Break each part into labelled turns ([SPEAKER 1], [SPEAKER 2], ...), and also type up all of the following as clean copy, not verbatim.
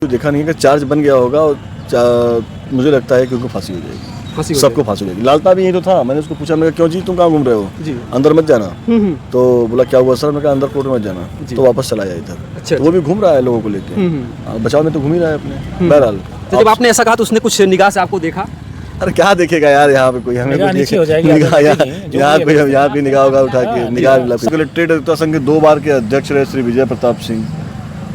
[SPEAKER 1] देखा नहीं है कि चार्ज बन गया होगा और मुझे लगता है कि उनको फांसी हो जाएगी, सबको फांसी हो जाएगी। लालता भी यही तो था। मैंने उसको पूछा, मैं क्यों जी तुम कहाँ घूम रहे हो, अंदर मत जाना। तो बोला क्या हुआ सर, मैं कहा अंदर कोर्ट में मत जाना। तो वापस चला जाए इधर।
[SPEAKER 2] अच्छा,
[SPEAKER 1] तो वो भी घूम रहा है लोगों को लेके, बचाव में तो घूम ही रहा है अपने। बहरहाल
[SPEAKER 2] तो जब आपने ऐसा कहा तो उसने कुछ निगाह से आपको देखा?
[SPEAKER 1] अरे क्या देखेगा यार, यहाँ पे कोई हमें
[SPEAKER 3] यहाँ
[SPEAKER 1] कोई निगाह होगा उठा के निगाह। कलेक्ट्रेट आयुक्त संघ के 2 बार के अध्यक्ष रहे श्री विजय प्रताप सिंह,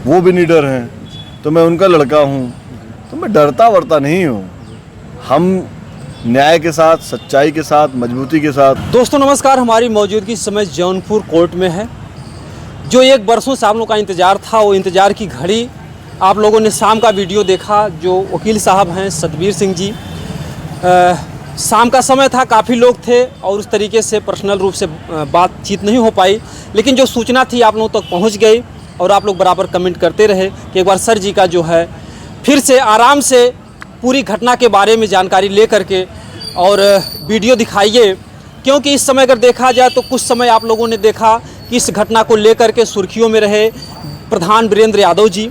[SPEAKER 1] वो भी निडर हैं। तो मैं उनका लड़का हूँ, तो मैं डरता वरता नहीं हूँ। हम न्याय के साथ, सच्चाई के साथ, मजबूती के साथ।
[SPEAKER 2] दोस्तों नमस्कार, हमारी मौजूदगी इस समय जौनपुर कोर्ट में है। जो एक बरसों से आप लोगों का इंतज़ार था, वो इंतज़ार की घड़ी आप लोगों ने शाम का वीडियो देखा। जो वकील साहब हैं सतबीर सिंह जी, शाम का समय था, काफ़ी लोग थे और उस तरीके से पर्सनल रूप से बातचीत नहीं हो पाई, लेकिन जो सूचना थी आप लोगों तक पहुंच गई और आप लोग बराबर कमेंट करते रहे कि एक बार सर जी का जो है फिर से आराम से पूरी घटना के बारे में जानकारी ले करके और वीडियो दिखाइए। क्योंकि इस समय अगर देखा जाए तो कुछ समय आप लोगों ने देखा कि इस घटना को लेकर के सुर्खियों में रहे प्रधान वीरेंद्र यादव जी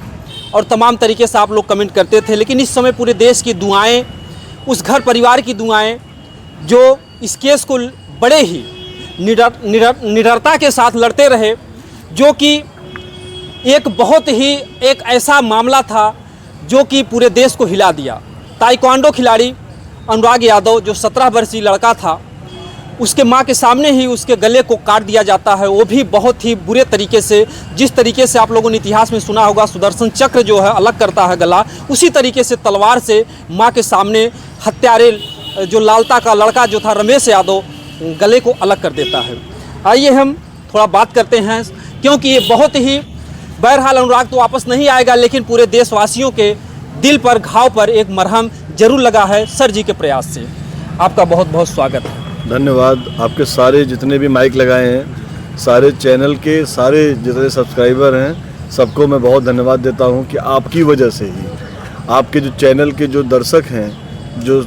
[SPEAKER 2] और तमाम तरीके से आप लोग कमेंट करते थे। लेकिन इस समय पूरे देश की दुआएं, उस घर परिवार की दुआएं जो इस केस को बड़े ही निडरता के साथ लड़ते रहे, जो कि एक बहुत ही एक ऐसा मामला था जो कि पूरे देश को हिला दिया। ताइक्वांडो खिलाड़ी अनुराग यादव जो 17 वर्षीय लड़का था, उसके मां के सामने ही उसके गले को काट दिया जाता है, वो भी बहुत ही बुरे तरीके से। जिस तरीके से आप लोगों ने इतिहास में सुना होगा सुदर्शन चक्र जो है अलग करता है गला, उसी तरीके से तलवार से मां के सामने हत्यारे जो लालता का लड़का जो था रमेश यादव गले को अलग कर देता है। आइए हम थोड़ा बात करते हैं, क्योंकि ये बहुत ही बहरहाल अनुराग तो वापस नहीं आएगा, लेकिन पूरे देशवासियों के दिल पर घाव पर एक मरहम जरूर लगा है सर जी के प्रयास से। आपका बहुत बहुत स्वागत है।
[SPEAKER 1] धन्यवाद। आपके सारे जितने भी माइक लगाए हैं, सारे चैनल के सारे जितने सब्सक्राइबर हैं, सबको मैं बहुत धन्यवाद देता हूं कि आपकी वजह से ही, आपके जो चैनल के जो दर्शक हैं, जो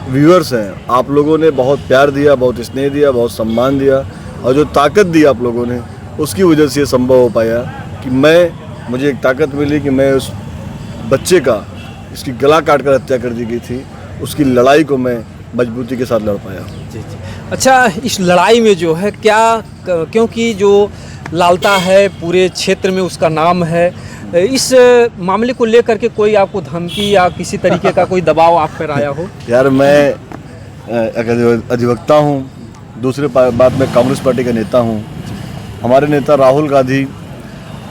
[SPEAKER 1] व्यूअर्स हैं, आप लोगों ने बहुत प्यार दिया, बहुत स्नेह दिया, बहुत सम्मान दिया और जो ताकत दी आप लोगों ने, उसकी वजह से ये संभव हो पाया कि मुझे एक ताकत मिली कि मैं उस बच्चे का, इसकी गला काट कर हत्या कर दी गई थी, उसकी लड़ाई को मैं मजबूती के साथ लड़ पाया।
[SPEAKER 2] जी जी। अच्छा, इस लड़ाई में जो है क्या, क्योंकि जो लालता है पूरे क्षेत्र में उसका नाम है, इस मामले को लेकर के कोई आपको धमकी या किसी तरीके का कोई दबाव आप पर आया हो?
[SPEAKER 1] यार मैं एक अधिवक्ता हूँ, दूसरे बात में कांग्रेस पार्टी का नेता हूँ। हमारे नेता राहुल गांधी,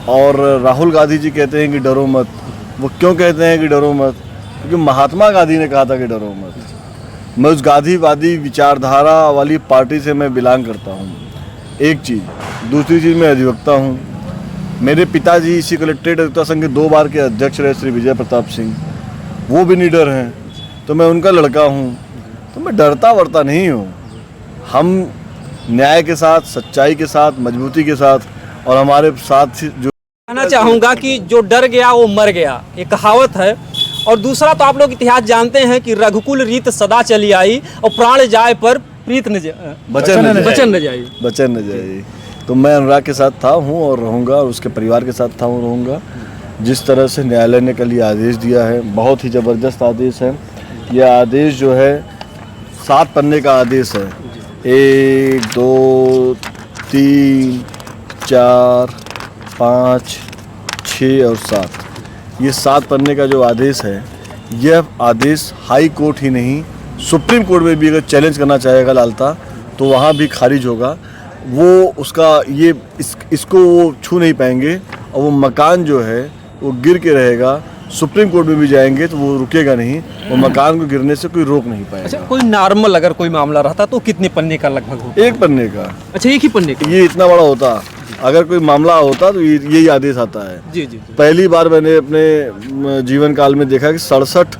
[SPEAKER 1] और राहुल गांधी जी कहते हैं कि डरो मत। वो क्यों कहते हैं कि डरो मत? क्योंकि महात्मा गांधी ने कहा था कि डरो मत। मैं उस गांधीवादी विचारधारा वाली पार्टी से मैं बिलोंग करता हूँ, एक चीज़। दूसरी चीज़, मैं अधिवक्ता हूँ। मेरे पिताजी इसी कलेक्ट्रेट आयुक्त संघ के 2 बार के अध्यक्ष रहे श्री विजय प्रताप सिंह, वो भी निडर हैं। तो मैं उनका लड़का हूँ, तो मैं डरता वरता नहीं हूँ। हम न्याय के साथ, सच्चाई के साथ, मजबूती के साथ, और हमारे साथ जो
[SPEAKER 2] कहना चाहूँगा कि जो डर गया वो मर गया, ये कहावत है। और दूसरा तो आप लोग इतिहास जानते हैं कि रघुकुल रीत सदा चली आई और प्राण जाए पर प्रीत बचन न जाए। तो मैं अनुराग के साथ था, हूँ और रहूँगा, और उसके परिवार के साथ था हूँ, रहूँगा। जिस तरह से न्यायालय ने कल ये आदेश दिया है, बहुत ही ज़बरदस्त आदेश है। यह आदेश जो है 7 पन्ने का आदेश है। 1 2 3 4 5 6 और 7, ये 7 पन्ने का जो आदेश है, यह आदेश हाई कोर्ट ही नहीं, सुप्रीम कोर्ट में भी अगर चैलेंज करना चाहेगा लालता, तो वहाँ भी खारिज होगा। वो उसका ये इसको वो छू नहीं पाएंगे, और वो मकान जो है वो गिर के रहेगा। सुप्रीम कोर्ट में भी जाएंगे तो वो रुकेगा नहीं, वो मकान को गिरने से कोई रोक नहीं पाएगा। अच्छा, कोई नॉर्मल अगर कोई मामला रहता तो कितने पन्ने का लगभग होता?
[SPEAKER 1] 1 पन्ने का।
[SPEAKER 2] अच्छा, 1 ही पन्ने का?
[SPEAKER 1] ये इतना बड़ा होता। अगर कोई मामला होता तो यही आदेश आता है।
[SPEAKER 2] जी जी।
[SPEAKER 1] पहली बार मैंने अपने जीवन काल में देखा कि 67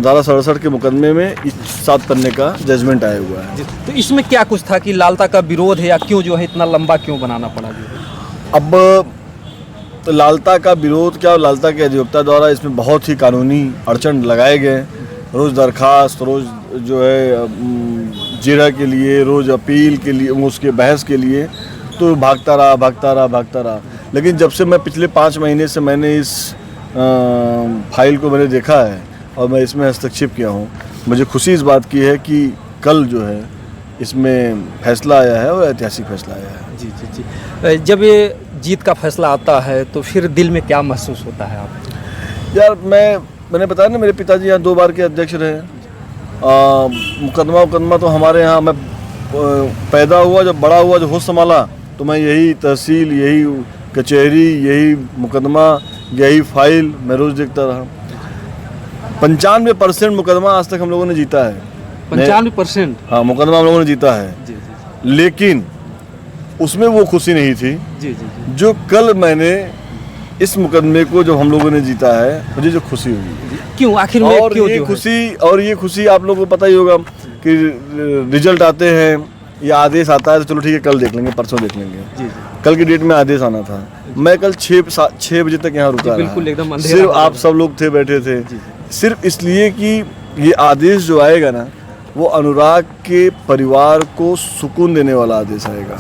[SPEAKER 1] धारा 67 के मुकदमे में 7 पन्ने का जजमेंट आया हुआ है।
[SPEAKER 2] तो इसमें क्या कुछ था कि लालता का विरोध है, या क्यों जो है इतना लंबा क्यों बनाना पड़ा?
[SPEAKER 1] अब तो लालता का विरोध क्या, लालता के अधिवक्ता द्वारा इसमें बहुत ही कानूनी अड़चन लगाए गए। रोज़ दरखास्त, रोज़ जो है जिरह के लिए, रोज़ अपील के लिए, उसके बहस के लिए, तो भागता रहा। लेकिन जब से मैं पिछले 5 महीने से मैंने इस फाइल को मैंने देखा है और मैं इसमें हस्तक्षेप किया हूँ। मुझे खुशी इस बात की है कि कल जो है इसमें फैसला आया है और ऐतिहासिक फैसला आया है।
[SPEAKER 2] जी जी जी। जब ये जीत का फैसला आता है तो फिर दिल में क्या महसूस होता है आप?
[SPEAKER 1] यार मैंने बताया ना, मेरे पिताजी यहाँ 2 बार के अध्यक्ष रहे। मुकदमा तो हमारे यहाँ, मैं पैदा हुआ, जब बड़ा हुआ, जब होश संभाला तो मैं यही तहसील, यही कचहरी, यही मुकदमा, यही फाइल मैं रोज़ देखता रहा। 95% मुकदमा आज तक हम लोगों ने जीता है।
[SPEAKER 2] 95%?
[SPEAKER 1] हाँ, मुकदमा हम लोगों ने जीता है।
[SPEAKER 2] जी जी।
[SPEAKER 1] लेकिन उसमें वो खुशी नहीं थी
[SPEAKER 2] जी जी।
[SPEAKER 1] जो कल मैंने इस मुकदमे को जब हम लोगों ने जीता है, मुझे जो खुशी हुई।
[SPEAKER 2] क्यों, आखिर में
[SPEAKER 1] और
[SPEAKER 2] क्यों?
[SPEAKER 1] ये खुशी आप लोगों को पता ही होगा कि रिजल्ट आते हैं या आदेश आता है तो चलो ठीक है, कल देख लेंगे, परसों देख लेंगे।
[SPEAKER 2] जी जी।
[SPEAKER 1] कल की डेट में आदेश आना था। मैं कल 6 बजे तक यहाँ रुका
[SPEAKER 2] बिल्कुल एकदम
[SPEAKER 1] रहा।
[SPEAKER 2] अंधेरा
[SPEAKER 1] सिर्फ
[SPEAKER 2] था।
[SPEAKER 1] आप सब लोग थे, बैठे थे, सिर्फ इसलिए कि ये आदेश जो आएगा ना, वो अनुराग के परिवार को सुकून देने वाला आदेश आएगा।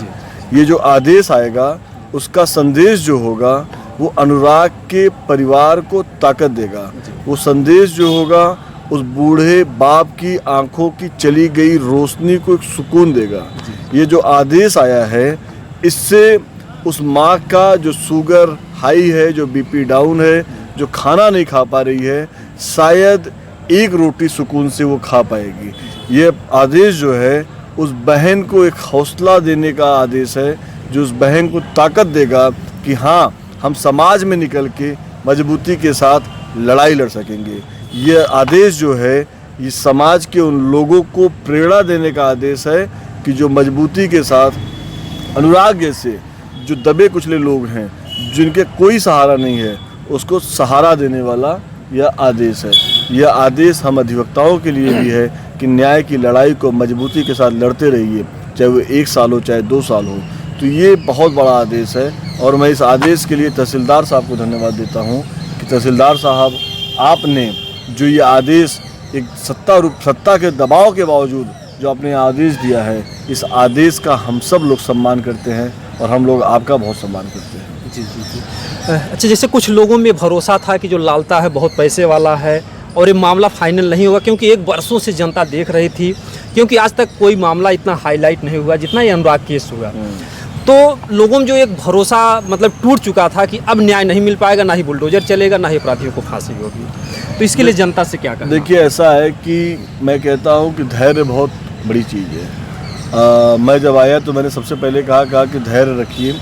[SPEAKER 1] ये जो आदेश आएगा उसका संदेश जो होगा वो अनुराग के परिवार को ताकत देगा। वो संदेश जो होगा उस बूढ़े बाप की आंखों की चली गई रोशनी को एक सुकून देगा। ये जो आदेश आया है, इससे उस माँ का जो शुगर हाई है, जो बीपी डाउन है, जो खाना नहीं खा पा रही है, शायद एक रोटी सुकून से वो खा पाएगी। ये आदेश जो है उस बहन को एक हौसला देने का आदेश है, जो उस बहन को ताकत देगा कि हाँ, हम समाज में निकल के मजबूती के साथ लड़ाई लड़ सकेंगे। ये आदेश जो है ये समाज के उन लोगों को प्रेरणा देने का आदेश है कि जो मजबूती के साथ अनुराग जैसे जो दबे कुचले लोग हैं, जिनके कोई सहारा नहीं है, उसको सहारा देने वाला यह आदेश है। यह आदेश हम अधिवक्ताओं के लिए भी है कि न्याय की लड़ाई को मजबूती के साथ लड़ते रहिए, चाहे वो 1 साल हो, चाहे 2 साल हो। तो ये बहुत बड़ा आदेश है और मैं इस आदेश के लिए तहसीलदार साहब को धन्यवाद देता हूँ कि तहसीलदार साहब, आपने जो ये आदेश एक सत्ता के दबाव के बावजूद जो आपने आदेश दिया है, इस आदेश का हम सब लोग सम्मान करते हैं और हम लोग आपका बहुत सम्मान करते हैं।
[SPEAKER 2] जी जी जी। अच्छा, जैसे कुछ लोगों में भरोसा था कि जो लालता है बहुत पैसे वाला है और ये मामला फाइनल नहीं होगा, क्योंकि 1 वर्षों से जनता देख रही थी, क्योंकि आज तक कोई मामला इतना हाईलाइट नहीं हुआ जितना ये अनुराग केस हुआ। तो लोगों में जो एक भरोसा मतलब टूट चुका था कि अब न्याय नहीं मिल पाएगा, ना ही बुलडोजर चलेगा, ना ही अपराधियों को फांसी होगी। तो इसके लिए जनता से क्या कहना?
[SPEAKER 1] देखिए, ऐसा है कि मैं कहता हूँ कि धैर्य बहुत बड़ी चीज़ है। मैं जब आया तो मैंने सबसे पहले कहा कि धैर्य रखिए,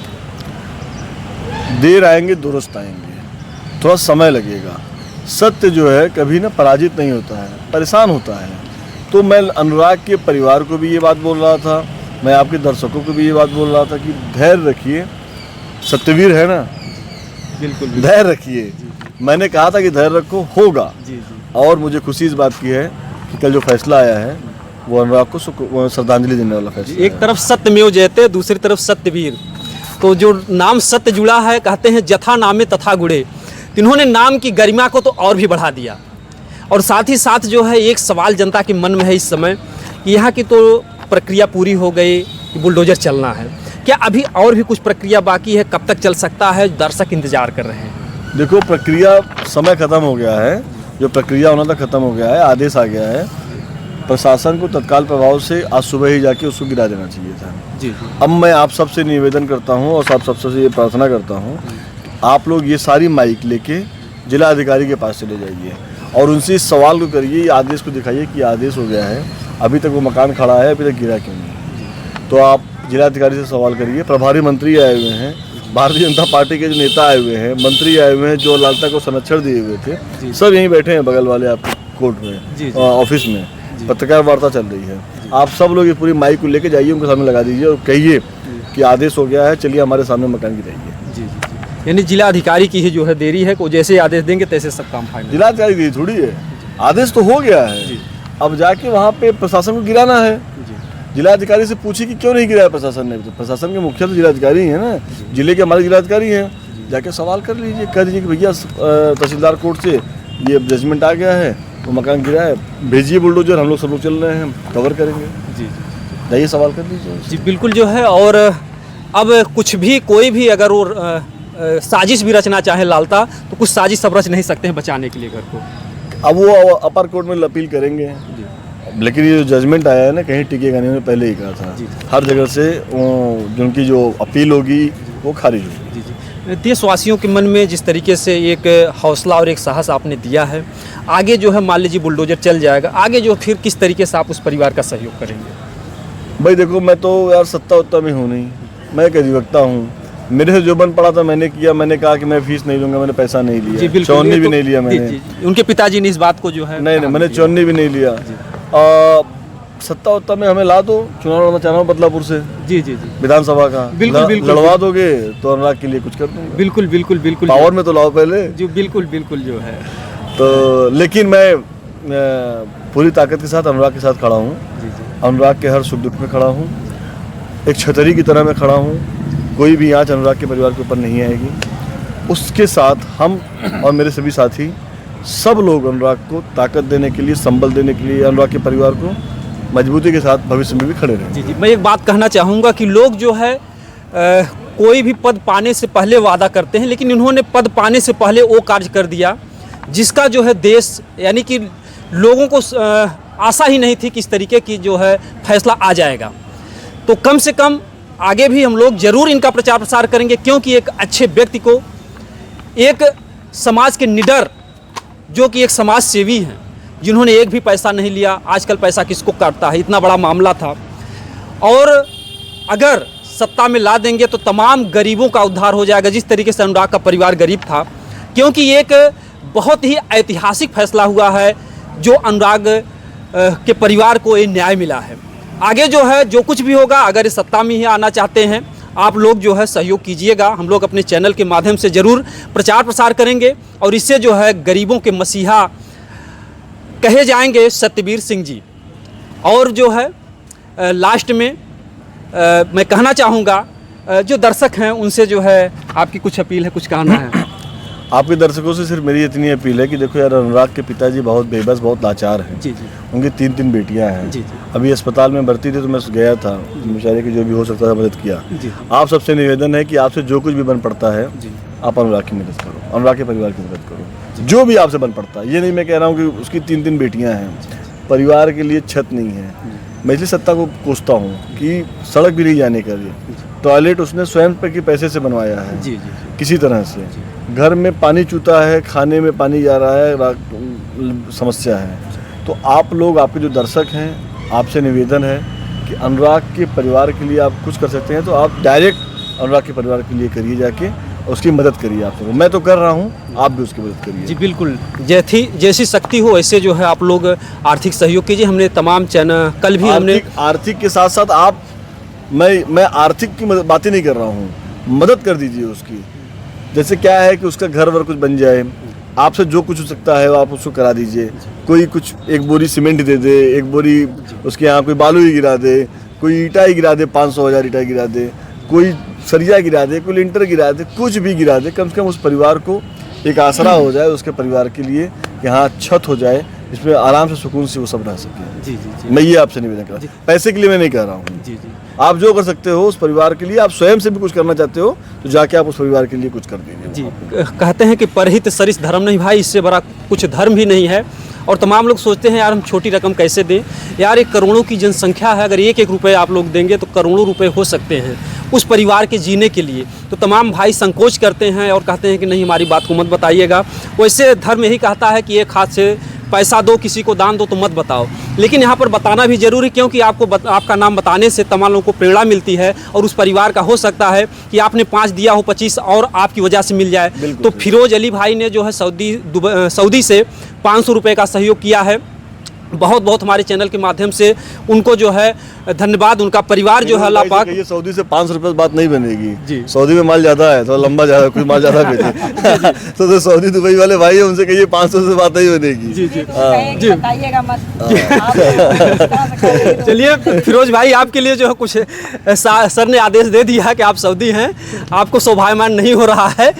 [SPEAKER 1] देर आएंगे दुरुस्त आएंगे, थोड़ा समय लगेगा। सत्य जो है कभी ना पराजित नहीं होता है, परेशान होता है। तो मैं अनुराग के परिवार को भी ये बात बोल रहा था, मैं आपके दर्शकों को भी ये बात बोल रहा था कि धैर्य रखिए, सत्यवीर है ना, बिल्कुल धैर्य रखिए। मैंने कहा था कि धैर्य रखो, होगा। और मुझे खुशी इस बात की है कि कल जो फैसला आया है वो अनुराग को श्रद्धांजलि देने वाला फैसला।
[SPEAKER 2] एक तरफ सत्यमेव जयते, दूसरी तरफ सत्यवीर। तो जो नाम सत्य जुड़ा है, कहते हैं जथा नामे तथा गुणे, तो इन्होंने नाम की गरिमा को तो और भी बढ़ा दिया। और साथ ही साथ जो है एक सवाल जनता के मन में है इस समय कि यहाँ की तो प्रक्रिया पूरी हो गई, बुलडोजर चलना है, क्या अभी और भी कुछ प्रक्रिया बाकी है? कब तक चल सकता है? दर्शक इंतजार कर रहे हैं।
[SPEAKER 1] देखो, प्रक्रिया समय ख़त्म हो गया है, जो प्रक्रिया होना था ख़त्म हो गया है, आदेश आ गया है। प्रशासन को तत्काल प्रभाव से आज सुबह ही जाके उसको गिरा देना चाहिए था।
[SPEAKER 2] जी।
[SPEAKER 1] अब मैं आप सबसे निवेदन करता हूँ और आप सबसे ये प्रार्थना करता हूँ, आप लोग ये सारी माइक लेके जिला अधिकारी के पास चले जाइए और उनसे इस सवाल को करिए, आदेश को दिखाइए कि आदेश हो गया है, अभी तक वो मकान खड़ा है, अभी तक गिरा क्यों नहीं। तो आप जिलाधिकारी से सवाल करिए। प्रभारी मंत्री आए हुए हैं, भारतीय जनता पार्टी के जो नेता आए हुए हैं, मंत्री आए हुए हैं, जो लालता को संरक्षण दिए हुए थे, सब यहीं बैठे हैं बगल वाले आपके कोर्ट में, ऑफिस में पत्रकार वार्ता चल रही है। आप सब लोग ये पूरी माइक को लेके जाइए, उनके सामने लगा दीजिए और कहिए कि आदेश हो गया है, चलिए हमारे सामने मकान गिराइए।
[SPEAKER 2] यानी जिला अधिकारी की ही जो है देरी है, को जैसे आदेश देंगे तैसे सब काम फाइनल।
[SPEAKER 1] जिला अधिकारी की थोड़ी है, आदेश तो हो गया है, अब जाके वहाँ पे प्रशासन को गिराना है। जिला अधिकारी से पूछिए कि क्यों नहीं गिराया प्रशासन ने। तो प्रशासन के मुखिया तो जिला अधिकारी ही है ना, जिले के हमारे जिला अधिकारी हैं, जाके सवाल कर लीजिए, कह दीजिए कि भैया तहसीलदार कोर्ट से ये जजमेंट आ गया है, वो मकान गिरा है, भेजिए बुलडोजर, हम लोग सब लोग चल रहे हैं, कवर करेंगे। जी, जाइए सवाल कर लीजिए।
[SPEAKER 2] जी बिल्कुल जो है। और अब कुछ भी कोई भी अगर वो साजिश भी रचना चाहे लालता तो कुछ साजिश सब रच नहीं सकते हैं बचाने के लिए घर को।
[SPEAKER 1] अब वो अपर कोर्ट में अपील करेंगे, लेकिन ये जो जजमेंट आया है ना कहीं टिकेगा नहीं, उन्होंने पहले ही कहा था। हर जगह से जिनकी जो अपील होगी वो खारिज होगी।
[SPEAKER 2] देशवासियों के मन में जिस तरीके से एक हौसला और एक साहस आपने दिया है, आगे जो है मान लीजिए बुलडोजर चल जाएगा, आगे जो फिर किस तरीके से आप उस परिवार का सहयोग करेंगे?
[SPEAKER 1] भाई देखो, मैं तो यार सत्ता उत्ता में हूँ नहीं, मैं एक अधिवक्ता हूँ। मेरे से जो बन पड़ा था मैंने किया। मैंने कहा कि मैं फीस नहीं लूँगा, मैंने पैसा नहीं लिया, चौन्नी भी नहीं लिया मैंने।
[SPEAKER 2] उनके पिताजी ने इस बात को जो है
[SPEAKER 1] नहीं, मैंने चौन्नी भी नहीं लिया। सत्ता उत्ता में हमें ला दो, चुनाव लड़ना चाह रहा हूँ बदलापुर से
[SPEAKER 2] जी
[SPEAKER 1] विधानसभा का।
[SPEAKER 2] बिल्कुल
[SPEAKER 1] लड़वा दोगे तो अनुराग के लिए कुछ कर दूंगा।
[SPEAKER 2] बिल्कुल
[SPEAKER 1] पावर में तो लाओ पहले
[SPEAKER 2] जी। बिल्कुल जो है
[SPEAKER 1] तो, लेकिन मैं पूरी ताकत के साथ अनुराग के साथ खड़ा हूँ। अनुराग के हर सुख दुख में खड़ा हूँ, एक छतरी की तरह मैं खड़ा हूँ। कोई भी आँच अनुराग के परिवार के ऊपर नहीं आएगी। उसके साथ हम और मेरे सभी साथी सब लोग अनुराग को ताकत देने के लिए, संबल देने के लिए, अनुराग के परिवार को मजबूती के साथ भविष्य में भी खड़े रहें।
[SPEAKER 2] जी। मैं एक बात कहना चाहूँगा कि लोग जो है कोई भी पद पाने से पहले वादा करते हैं, लेकिन इन्होंने पद पाने से पहले वो कार्य कर दिया जिसका जो है देश यानी कि लोगों को आशा ही नहीं थी कि इस तरीके की जो है फैसला आ जाएगा। तो कम से कम आगे भी हम लोग ज़रूर इनका प्रचार प्रसार करेंगे, क्योंकि एक अच्छे व्यक्ति को, एक समाज के निडर जो कि एक समाज सेवी हैं, जिन्होंने एक भी पैसा नहीं लिया। आजकल पैसा किसको काटता है, इतना बड़ा मामला था। और अगर सत्ता में ला देंगे तो तमाम गरीबों का उद्धार हो जाएगा, जिस तरीके से अनुराग का परिवार गरीब था। क्योंकि एक बहुत ही ऐतिहासिक फैसला हुआ है जो अनुराग के परिवार को ये न्याय मिला है। आगे जो है जो कुछ भी होगा, अगर इस सत्ता में ही आना चाहते हैं आप लोग जो है सहयोग कीजिएगा। हम लोग अपने चैनल के माध्यम से ज़रूर प्रचार प्रसार करेंगे और इससे जो है गरीबों के मसीहा कहे जाएंगे सत्यवीर सिंह जी। और जो है लास्ट में मैं कहना चाहूँगा जो दर्शक हैं उनसे जो है आपकी कुछ अपील है, कुछ कहना है?
[SPEAKER 1] आपके दर्शकों से सिर्फ मेरी इतनी अपील है कि देखो यार, अनुराग के पिताजी बहुत बेबस, बहुत लाचार हैं।
[SPEAKER 2] जी।
[SPEAKER 1] उनकी 3 बेटियां हैं।
[SPEAKER 2] जी।
[SPEAKER 1] अभी अस्पताल में भर्ती थी तो मैं गया था, बेचारे की जो भी हो सकता था मदद किया।
[SPEAKER 2] जी।
[SPEAKER 1] आप सबसे निवेदन है कि आपसे जो कुछ भी बन पड़ता है आप अनुराग की मदद करो, अनुराग के परिवार की मदद करो, जो भी आपसे बन पड़ता है। ये नहीं मैं कह रहा हूँ कि उसकी 3 बेटियाँ हैं, परिवार के लिए छत नहीं है। मैं इसलिए सत्ता को कोसता हूँ कि सड़क भी नहीं जाने का लिए, टॉयलेट उसने स्वयं पे के पैसे से बनवाया है।
[SPEAKER 2] जी।
[SPEAKER 1] किसी तरह से घर में पानी चूता है, खाने में पानी जा रहा है, समस्या है। तो आप लोग, आपके जो दर्शक हैं, आपसे निवेदन है कि अनुराग के परिवार के लिए आप कुछ कर सकते हैं तो आप डायरेक्ट अनुराग के परिवार के लिए करिए, जाके उसकी मदद करिए। आप लोग, मैं तो कर रहा हूँ, आप भी उसकी मदद करिए।
[SPEAKER 2] जी बिल्कुल, जैसी शक्ति हो वैसे जो है आप लोग आर्थिक सहयोग कीजिए। हमने तमाम चैनल कल भी हमने
[SPEAKER 1] आर्थिक के साथ साथ आप, मैं आर्थिक की बातें नहीं कर रहा हूँ, मदद कर दीजिए उसकी। जैसे क्या है कि उसका घर वर कुछ बन जाए, आपसे जो कुछ हो सकता है आप उसको करा दीजिए। कोई कुछ 1 बोरी सीमेंट दे दे, 1 बोरी उसके यहाँ कोई बालू ही गिरा दे, कोई ईटा ही गिरा दे, 500-1000 ईटा गिरा दे, कोई सरिया गिरा दे, कोई लिंटर गिरा दे, कुछ भी गिरा दे। कम से कम उस परिवार को एक आसरा हो जाए, उसके परिवार के लिए कि हाँ छत हो जाए, इसमें आराम से सुकून से वो सब रह सके।
[SPEAKER 2] जी।
[SPEAKER 1] मैं ये आपसे निवेदन कर रहा हूँ, पैसे के लिए मैं नहीं कह रहा हूँ।
[SPEAKER 2] जी।
[SPEAKER 1] आप जो कर सकते हो उस परिवार के लिए, आप स्वयं से भी कुछ करना चाहते हो तो जाके आप उस परिवार के लिए कुछ कर दीजिए।
[SPEAKER 2] जी। कहते हैं कि परहित सरिस धर्म नहीं भाई, इससे बड़ा कुछ धर्म भी नहीं है। और तमाम लोग सोचते हैं यार हम छोटी रकम कैसे दें। यार एक करोड़ों की जनसंख्या है, अगर 1-1 रुपये आप लोग देंगे तो करोड़ों रुपए हो सकते हैं उस परिवार के जीने के लिए। तो तमाम भाई संकोच करते हैं और कहते हैं कि नहीं हमारी बात को मत बताइएगा। वैसे धर्म यही कहता है कि एक हाथ से पैसा दो, किसी को दान दो तो मत बताओ। लेकिन यहाँ पर बताना भी जरूरी, क्योंकि आपका नाम बताने से तमाम लोगों को प्रेरणा मिलती है और उस परिवार का हो सकता है कि आपने 5 दिया हो 25 और आपकी वजह से मिल जाए। तो फिरोज अली भाई ने जो है सऊदी से 500 रुपये का सहयोग किया है। बहुत बहुत हमारे चैनल के माध्यम से उनको जो है धन्यवाद। उनका परिवार जो है अल्लाह पाक,
[SPEAKER 1] ये सऊदी से 500 रुपये बात नहीं बनेगी
[SPEAKER 2] जी।
[SPEAKER 1] सऊदी में माल ज़्यादा है, तो लंबा ज़्यादा, कुछ माल ज़्यादा भेजे तो सऊदी दुबई वाले भाई है, उनसे कहिए 500 से बात नहीं बनेगी।
[SPEAKER 2] जी जी
[SPEAKER 3] जी, बताइएगा मत।
[SPEAKER 2] चलिए फिरोज भाई, आपके लिए जो है कुछ सर ने आदेश दे दिया कि आप सऊदी हैं, आपको शोभायमान नहीं हो रहा है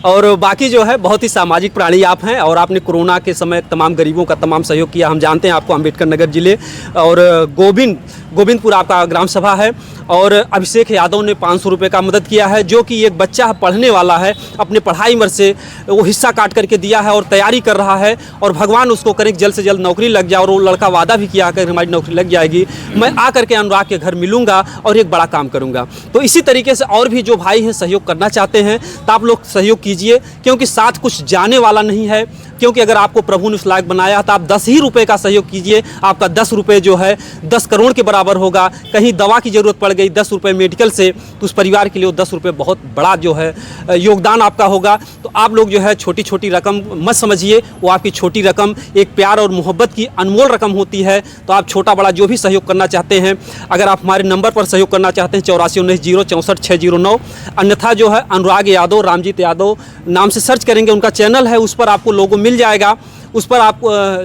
[SPEAKER 2] और बाकी जो है बहुत ही सामाजिक प्राणी आप हैं और आपने कोरोना के समय तमाम गरीबों का तमाम सहयोग किया। हम जानते हैं आपको अम्बेडकर नगर जिले और गोविंदपुर आपका ग्राम सभा है और अभिषेक यादव ने 500 रुपये का मदद किया है, जो कि एक बच्चा पढ़ने वाला है, अपने पढ़ाई उम्र से वो हिस्सा काट करके दिया है और तैयारी कर रहा है और भगवान उसको करें जल्द से जल्द नौकरी लग जाए। और वो लड़का वादा भी किया कि हमारी नौकरी लग जाएगी, मैं आ करके अनुराग के घर मिलूंगा और एक बड़ा काम करूंगा। तो इसी तरीके से और भी जो भाई हैं सहयोग करना चाहते हैं तो आप लोग सहयोग कीजिए, क्योंकि साथ कुछ जाने वाला नहीं है। क्योंकि अगर आपको प्रभु ने उस लायक बनाया तो आप 10 ही रुपये का सहयोग कीजिए, आपका 10 रुपये जो है 10 करोड़ के बराबर होगा। कहीं दवा की ज़रूरत पड़ गई 10 रुपये मेडिकल से, तो उस परिवार के लिए 10 रुपये बहुत बड़ा जो है योगदान आपका होगा। तो आप लोग जो है छोटी छोटी रकम मत समझिए, वो आपकी छोटी रकम एक प्यार और मोहब्बत की अनमोल रकम होती है। तो आप छोटा बड़ा जो भी सहयोग करना चाहते हैं, अगर आप हमारे नंबर पर सहयोग करना चाहते हैं 8419 अन्यथा जो है अनुराग यादव, रामजीत यादव नाम से सर्च करेंगे, उनका चैनल है, उस पर आपको लोगो मिल जाएगा। उस पर आप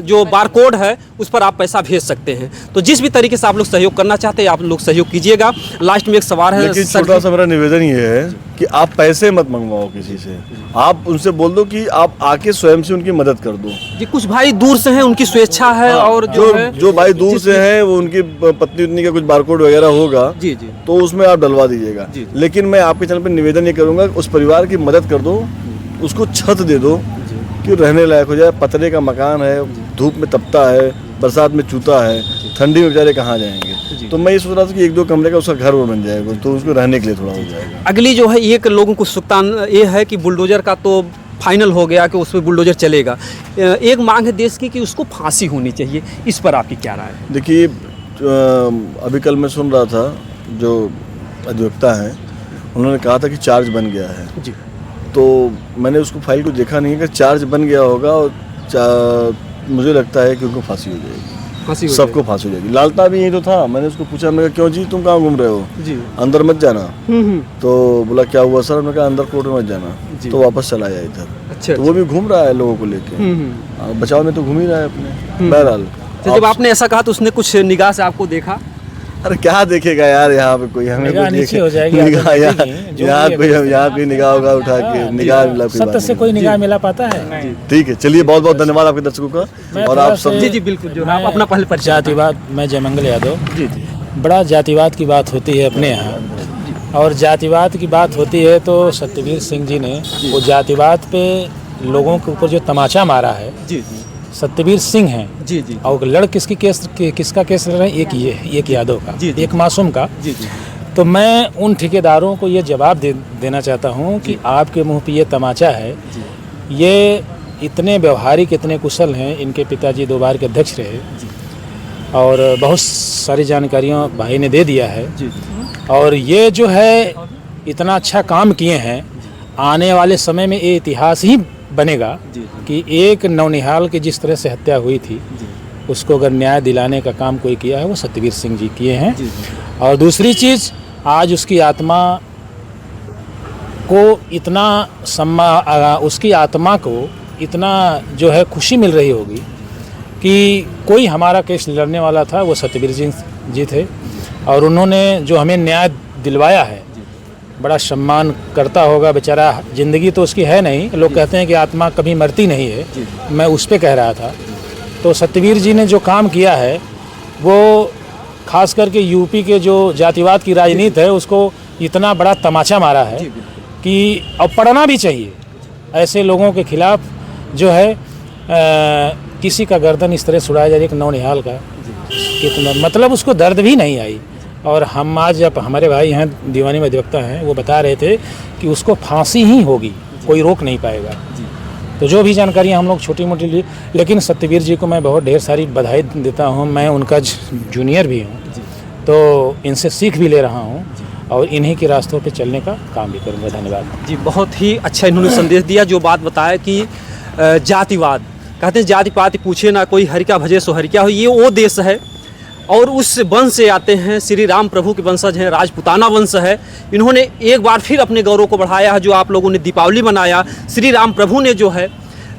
[SPEAKER 2] जो बार कोड है उस पर आप पैसा भेज सकते हैं। तो जिस भी तरीके से आप लोग सहयोग करना चाहते हैं आप लोग सहयोग कीजिएगा। लास्ट में एक सवाल है,
[SPEAKER 1] लेकिन छोटा सा मेरा निवेदन ये है कि आप पैसे मत मंगवाओ किसी से, आप उनसे बोल दो कि आप आके स्वयं से उनकी मदद कर दो।
[SPEAKER 2] जी, कुछ भाई दूर से हैं, उनकी स्वेच्छा है। और
[SPEAKER 1] जो भाई दूर से हैं वो उनकी पत्नी उतनी का कुछ बारकोड वगैरह होगा
[SPEAKER 2] जी जी,
[SPEAKER 1] तो उसमें आप डलवा दीजिएगा। लेकिन मैं आपके चैनल पर निवेदन ये करूंगा, उस परिवार की मदद कर दो, उसको छत दे दो कि रहने लायक हो जाए। पतरे का मकान है, धूप में तपता है, बरसात में चूता है, ठंडी में बेचारे कहाँ जाएंगे। तो मैं ये सोच रहा था कि 1-2 कमरे का उसका घर वो बन जाएगा, तो उसको रहने के लिए थोड़ा हो जाएगा।
[SPEAKER 2] अगली जो है एक लोगों को सुकतान ये है कि बुलडोजर का तो फाइनल हो गया कि उसमें बुलडोजर चलेगा। एक मांग है देश की कि उसको फांसी होनी चाहिए, इस पर आपकी क्या राय है?
[SPEAKER 1] देखिए, अभी कल मैं सुन रहा था जो अधिवक्ता हैं उन्होंने कहा था कि चार्ज बन गया है
[SPEAKER 2] जी।
[SPEAKER 1] तो मैंने उसको फाइल को देखा नहीं है कि चार्ज बन गया होगा और मुझे लगता है कि उनको फांसी हो जाएगी, सबको फांसी हो जाएगी। लालता भी यही तो था, मैंने उसको पूछा, मैं कहा क्यों जी तुम कहाँ घूम रहे हो जी, अंदर मत जाना। तो बोला क्या हुआ सर? मैं कहा अंदर कोर्ट में मत जाना, तो वापस चला आया इधर। अच्छा, तो वो भी घूम रहा है लोगों को लेके, बचाव में तो घूम ही रहा है अपने। बहरहाल
[SPEAKER 2] जब आपने ऐसा कहा तो उसने कुछ निगाह से आपको देखा?
[SPEAKER 1] अरे क्या देखेगा यार, यहाँ पे कोई हमें
[SPEAKER 3] नीचे हो जाएगी
[SPEAKER 1] यहाँ कोई निगाह होगा उठा के निगाह
[SPEAKER 3] सत्य से कोई निगाह मिला पाता है।
[SPEAKER 1] ठीक है, चलिए बहुत बहुत धन्यवाद आपके दर्शकों का। और आप सब
[SPEAKER 2] जी बिल्कुल, जो आप अपना पहले परिचय।
[SPEAKER 3] जातिवाद, मैं जयमंगल यादव जी। बड़ा जातिवाद की बात होती है अपने यहाँ, और जातिवाद की बात होती है तो सत्यवीर सिंह जी ने वो जातिवाद पे लोगों के ऊपर जो तमाचा मारा है जी, सत्यवीर सिंह हैं जी जी। और लड़ किसका केस लड़ रहे हैं? एक यादव का जी, एक मासूम का जी जी। तो मैं उन ठेकेदारों को ये जवाब देना चाहता हूँ कि आपके मुंह पे ये तमाचा है, ये इतने व्यवहारिक, इतने कुशल हैं। इनके पिताजी 2 बार के अध्यक्ष रहे और बहुत सारी जानकारियाँ भाई ने दे दिया है जी। और ये जो है इतना अच्छा काम किए हैं, आने वाले समय में ये इतिहास ही बनेगा कि एक नौनिहाल की जिस तरह से हत्या हुई थी उसको अगर न्याय दिलाने का काम कोई किया है वो सत्यवीर सिंह जी किए हैं। और दूसरी चीज़, आज उसकी आत्मा को इतना उसकी आत्मा को इतना जो है खुशी मिल रही होगी कि कोई हमारा केस लड़ने वाला था वो सत्यवीर सिंह जी थे और उन्होंने जो हमें न्याय दिलवाया है, बड़ा सम्मान करता होगा बेचारा। ज़िंदगी तो उसकी है नहीं, लोग कहते हैं कि आत्मा कभी मरती नहीं है, मैं उस पे कह रहा था। तो सत्यवीर जी ने जो काम किया है वो खास करके यूपी के जो जातिवाद की राजनीति है उसको इतना बड़ा तमाचा मारा है कि अब पढ़ना भी चाहिए ऐसे लोगों के खिलाफ जो है किसी का गर्दन इस तरह सुड़ाया जाए, एक नौनिहाल का, कितना मतलब उसको दर्द भी नहीं आई। और हम आज जब हमारे भाई हैं दीवानी में अधिवक्ता हैं, वो बता रहे थे कि उसको फांसी ही होगी, कोई रोक नहीं पाएगा। तो जो भी जानकारियाँ हम लोग छोटी मोटी ली, लेकिन सत्यवीर जी को मैं बहुत ढेर सारी बधाई देता हूँ। मैं उनका जूनियर भी हूँ, तो इनसे सीख भी ले रहा हूँ और इन्हीं के रास्तों पे चलने का काम भी करूँगा। धन्यवाद जी।
[SPEAKER 2] बहुत ही अच्छा इन्होंने संदेश दिया, जो बात बताया कि जातिवाद, कहते हैं जाति पाति पूछे ना कोई, हरिका भजे सो हरिका हो, ये वो देश है और उस वंश से आते हैं। श्री राम प्रभु के वंशज हैं, राजपुताना वंश है। इन्होंने एक बार फिर अपने गौरव को बढ़ाया है। जो आप लोगों ने दीपावली मनाया, श्री राम प्रभु ने जो है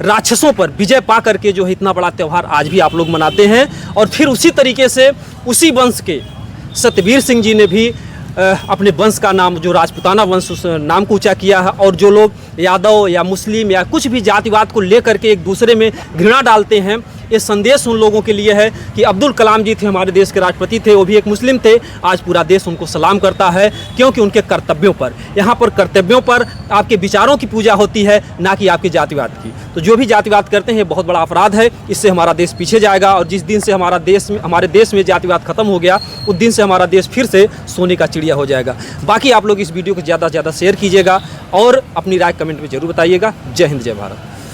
[SPEAKER 2] राक्षसों पर विजय पा करके जो है इतना बड़ा त्यौहार आज भी आप लोग मनाते हैं। और फिर उसी तरीके से उसी वंश के सत्यवीर सिंह जी ने भी अपने वंश का नाम, जो राजपूताना वंश, उस नाम को ऊंचा किया है। और जो लोग यादव या मुस्लिम या कुछ भी जातिवाद को लेकर के एक दूसरे में घृणा डालते हैं, ये संदेश उन लोगों के लिए है कि अब्दुल कलाम जी थे, हमारे देश के राष्ट्रपति थे, वो भी एक मुस्लिम थे। आज पूरा देश उनको सलाम करता है, क्योंकि उनके कर्तव्यों पर, यहाँ पर कर्तव्यों पर आपके विचारों की पूजा होती है, ना कि आपके जातिवाद की। तो जो भी जातिवाद करते हैं, बहुत बड़ा अपराध है। इससे हमारा देश पीछे जाएगा, और जिस दिन से हमारे देश में जातिवाद खत्म हो गया, उस दिन से हमारा देश फिर से सोने का चिड़िया हो जाएगा। बाकी आप लोग इस वीडियो को ज़्यादा से ज़्यादा शेयर कीजिएगा और अपनी राय कमेंट में जरूर बताइएगा। जय हिंद, जय भारत।